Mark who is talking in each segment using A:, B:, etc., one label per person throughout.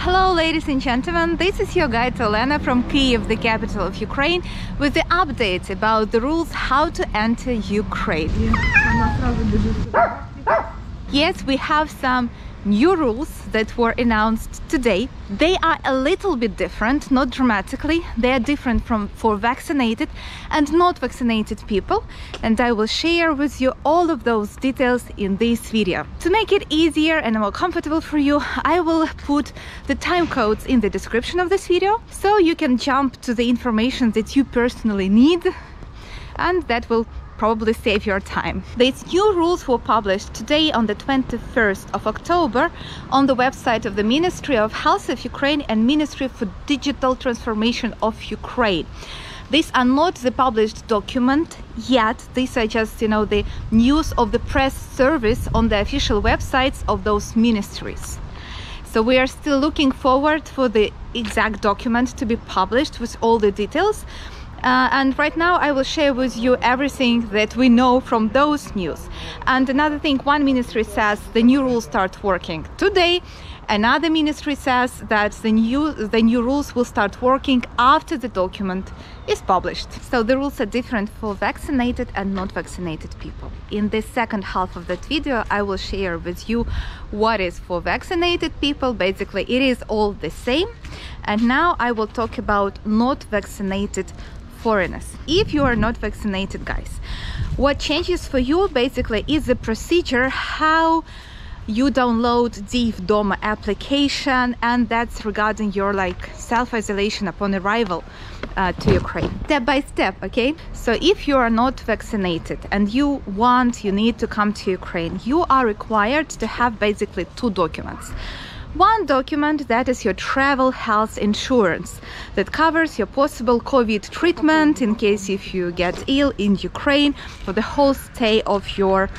A: Hello ladies and gentlemen, this is your guide Olena from Kyiv, the capital of Ukraine, with the updates about the rules how to enter Ukraine. Yes, we have some new rules that were announced today. They are a little bit different, not dramatically. They are different for vaccinated and not vaccinated people, and I will share with you all of those details in this video. To make it easier and more comfortable for you, I will put the time codes in the description of this video, so you can jump to the information that you personally need, and that will probably save your time. These new rules were published today on the 21st of October on the website of the Ministry of Health of Ukraine and Ministry for Digital Transformation of Ukraine. These are not the published document yet. These are just, the news of the press service on the official websites of those ministries. So we are still looking forward for the exact document to be published with all the details. And right now I will share with you everything that we know from those news. And another thing, one ministry says the new rules start working today. Another ministry says that the new rules will start working after the document is published. So the rules are different for vaccinated and not vaccinated people. In the second half of that video, I will share with you what is for vaccinated people. Basically, it is all the same. And now I will talk about not vaccinated foreigners. If you are not vaccinated, guys, what changes for you basically is the procedure how you download DIV DOMA application, and that's regarding your self-isolation upon arrival to Ukraine, step by step. Okay, so if you are not vaccinated and you need to come to Ukraine, you are required to have basically two documents. One document that is your travel health insurance that covers your possible COVID treatment in case if you get ill in Ukraine for the whole stay of your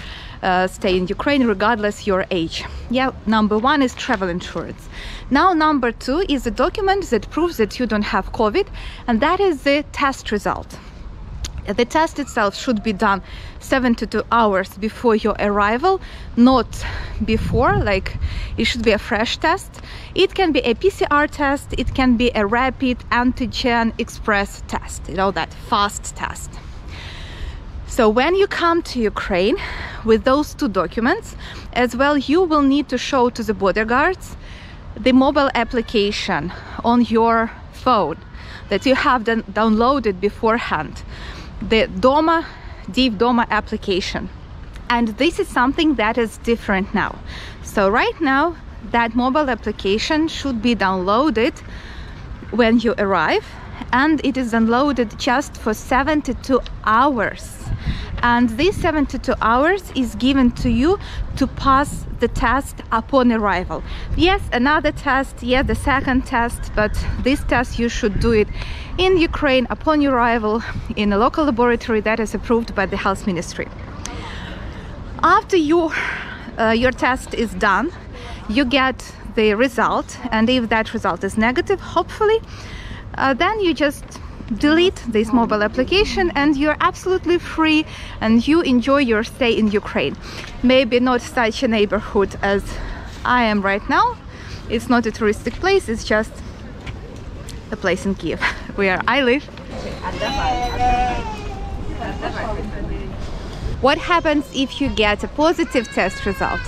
A: stay in Ukraine, regardless your age. Yeah, number one is travel insurance. Now number two is a document that proves that you don't have COVID, and that is the test result. The test itself should be done 72 hours before your arrival, not before, it should be a fresh test. It can be a PCR test, it can be a rapid antigen express test, that fast test. So when you come to Ukraine with those two documents, as well, you will need to show to the border guards the mobile application on your phone that you have downloaded beforehand. The DIV DOMA application, and this is something that is different now. So right now that mobile application should be downloaded when you arrive, and it is downloaded just for 72 hours, and these 72 hours is given to you to pass the test upon arrival. Yes, another test, yes, the second test, but this test you should do it in Ukraine upon your arrival in a local laboratory that is approved by the health ministry. After your test is done, you get the result, and if that result is negative, hopefully, then you just delete this mobile application and you're absolutely free and you enjoy your stay in Ukraine. Maybe not such a neighborhood as I am right now. It's not a touristic place, it's just a place in Kyiv where I live. What happens if you get a positive test result?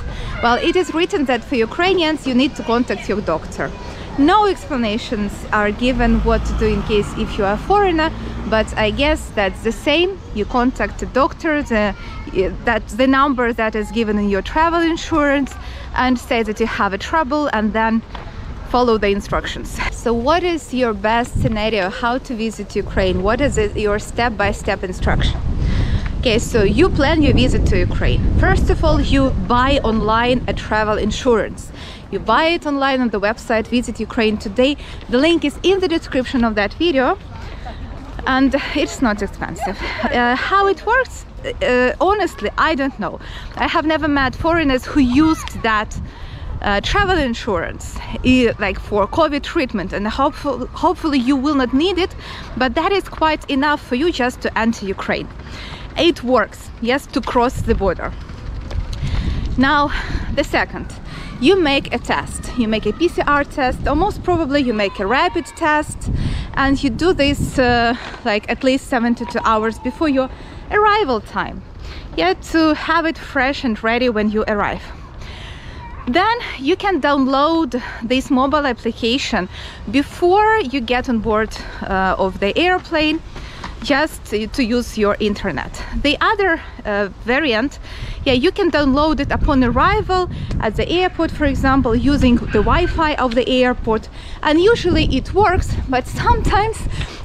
A: Well, it is written that for Ukrainians you need to contact your doctor. No explanations are given what to do in case if you are a foreigner, but I guess that's the same. You contact a doctor, that's the number that is given in your travel insurance, and say that you have a trouble, and then follow the instructions. So what is your best scenario how to visit Ukraine? What is your step-by-step instruction? Okay, so you plan your visit to Ukraine. First of all, you buy online a travel insurance. You buy it online on the website Visit Ukraine Today. The link is in the description of that video, and it's not expensive. How it works? Honestly, I don't know. I have never met foreigners who used that travel insurance for COVID treatment, and hopefully you will not need it, but that is quite enough for you just to enter Ukraine. It works, yes, to cross the border. Now, the second, you make a test. You make a PCR test, or most probably you make a rapid test, and you do this like at least 72 hours before your arrival time, to have it fresh and ready when you arrive. Then you can download this mobile application before you get on board of the airplane, just to use your internet. The other variant, you can download it upon arrival at the airport, for example, using the Wi-Fi of the airport, and usually it works, but sometimes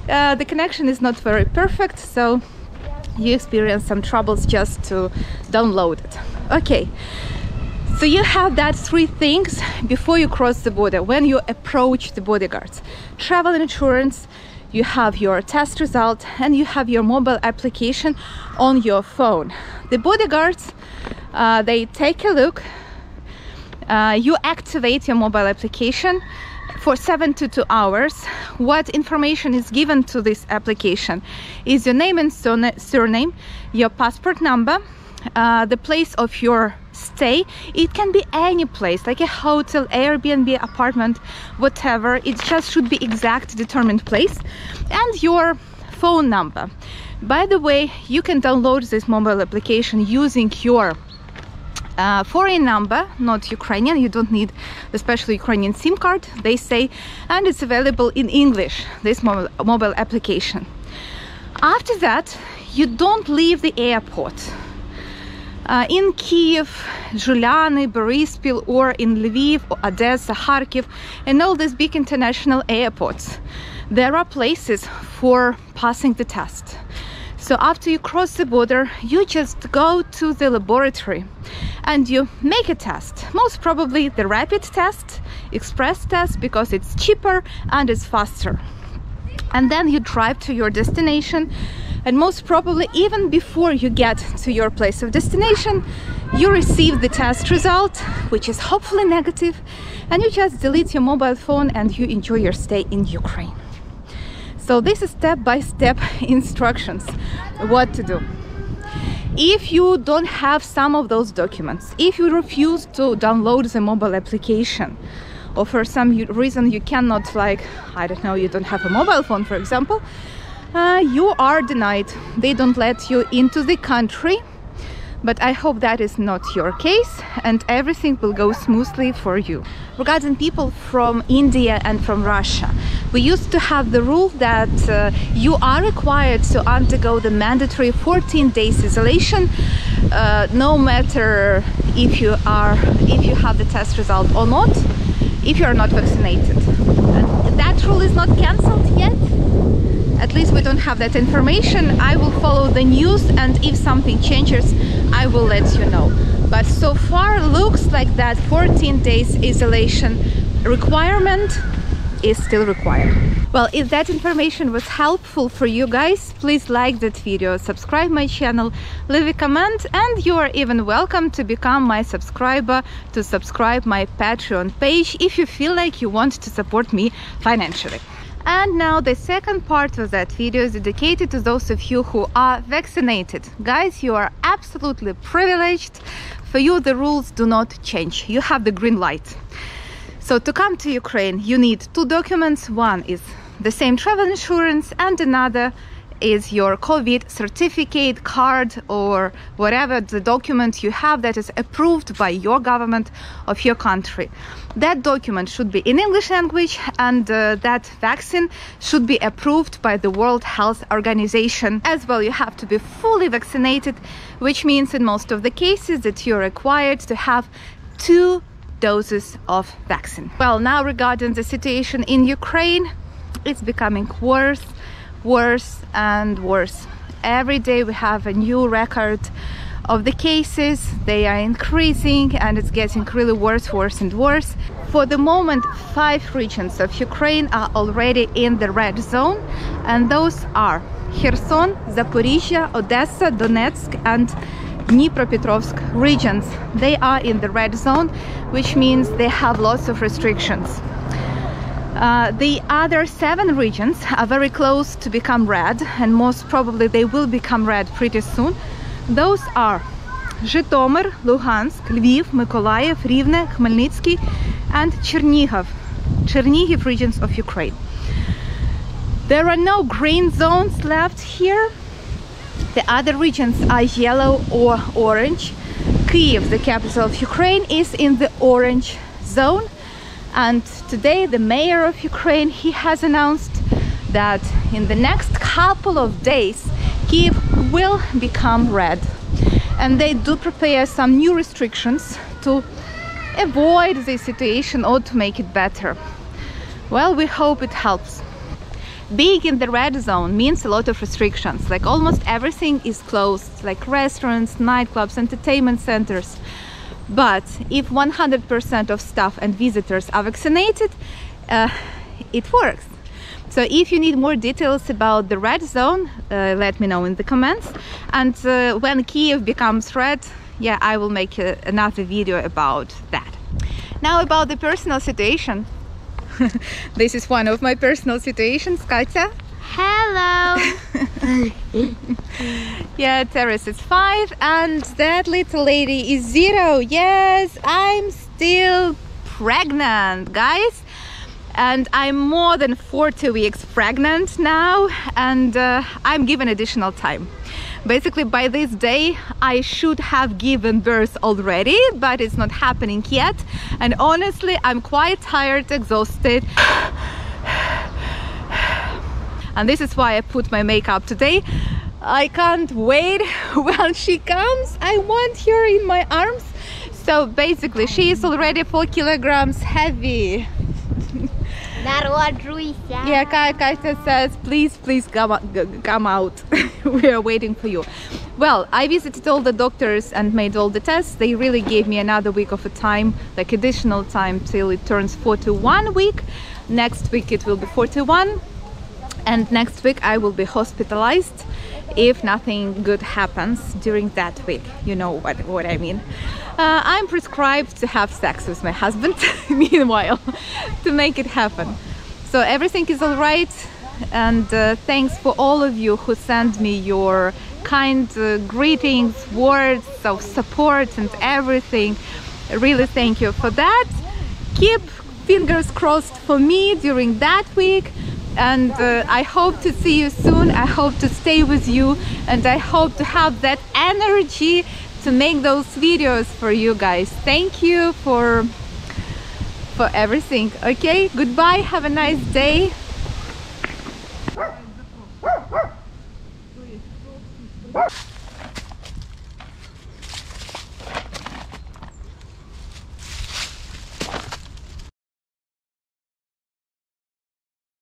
A: the connection is not very perfect, so you experience some troubles just to download it. Okay, so you have that 3 things before you cross the border, when you approach the border guards: travel insurance, you have your test result, and you have your mobile application on your phone. The border guards, they take a look, you activate your mobile application for 72 hours. What information is given to this application is your name and surname, your passport number, the place of your stay. It can be any place, like a hotel, Airbnb, apartment, whatever. It just should be exact determined place, and your phone number. By the way, you can download this mobile application using your foreign number, not Ukrainian. You don't need the special Ukrainian SIM card, they say, and it's available in English, this mobile application. After that, you don't leave the airport. In Kyiv, Juliani, Boryspil, or in Lviv, or Odessa, Kharkiv, and all these big international airports, there are places for passing the test. So after you cross the border, you just go to the laboratory and you make a test. Most probably the rapid test, express test, because it's cheaper and it's faster. And then you drive to your destination, and most probably even before you get to your place of destination, you receive the test result, which is hopefully negative, and you just delete your mobile phone and you enjoy your stay in Ukraine. So this is step-by-step instructions what to do. If you don't have some of those documents, if you refuse to download the mobile application, or for some reason you cannot, like, I don't know, you don't have a mobile phone, for example, you are denied. They don't let you into the country. But I hope that is not your case, and everything will go smoothly for you. Regarding people from India and from Russia, we used to have the rule that you are required to undergo the mandatory 14 days isolation, no matter if you have the test result or not, if you are not vaccinated. And that rule is not cancelled yet. At least we don't have that information. I will follow the news, and if something changes, I will let you know. But so far looks like that 14 days isolation requirement is still required. Well, if that information was helpful for you guys, please like that video, subscribe my channel, leave a comment, and you are even welcome to become my subscriber, to subscribe my Patreon page if you feel like you want to support me financially. And now the second part of that video is dedicated to those of you who are vaccinated. Guys, you are absolutely privileged. For you, the rules do not change. You have the green light. So to come to Ukraine, you need 2 documents. One is the same travel insurance, and another is your COVID certificate, card, or whatever the document you have that is approved by your government of your country. That document should be in English language, and that vaccine should be approved by the World Health Organization. As well, you have to be fully vaccinated, which means in most of the cases that you're required to have 2 doses of vaccine. Well, now regarding the situation in Ukraine, it's becoming worse and worse. Every day we have a new record of the cases. They are increasing, and it's getting really worse and worse. For the moment, 5 regions of Ukraine are already in the red zone, and those are Kherson, Zaporizhia, Odessa, Donetsk, and Dnipropetrovsk regions. They are in the red zone, which means they have lots of restrictions. The other 7 regions are very close to become red, and most probably they will become red pretty soon. Those are Житомир, Luhansk, Lviv, Mykolaiv, Rivne, Khmelnytsky and Chernihiv regions of Ukraine. There are no green zones left here. The other regions are yellow or orange. Kyiv, the capital of Ukraine, is in the orange zone. And today the mayor of Ukraine, he has announced that in the next couple of days Kyiv will become red. And they do prepare some new restrictions to avoid this situation or to make it better. Well, we hope it helps. Being in the red zone means a lot of restrictions, like almost everything is closed, like restaurants, nightclubs, entertainment centers. But if 100% of staff and visitors are vaccinated, it works. So if you need more details about the red zone, let me know in the comments. And when Kyiv becomes red, yeah, I will make another video about that. Now about the personal situation. This is one of my personal situations, Katya.
B: Hello!
A: Yeah, Teres is 5 and that little lady is 0. Yes, I'm still pregnant, guys. And I'm more than 40 weeks pregnant now, and I'm given additional time. Basically, by this day, I should have given birth already, but it's not happening yet. And honestly, I'm quite tired, exhausted. And this is why I put my makeup today. I can't wait when she comes. I want her in my arms. So basically, she is already 4 kilograms heavy. Yeah, Katya says, please come out. We are waiting for you. Well, I visited all the doctors and made all the tests. They really gave me another week of a time, like additional time till it turns 41 week. Next week it will be 41. And next week I will be hospitalized if nothing good happens during that week. You know what I mean. I'm prescribed to have sex with my husband meanwhile to make it happen. So everything is all right, and thanks for all of you who send me your kind greetings, words of support and everything. Really thank you for that. Keep fingers crossed for me during that week, and I hope to see you soon. I hope to stay with you, and I hope to have that energy to make those videos for you guys. Thank you for everything. Okay, goodbye, have a nice day.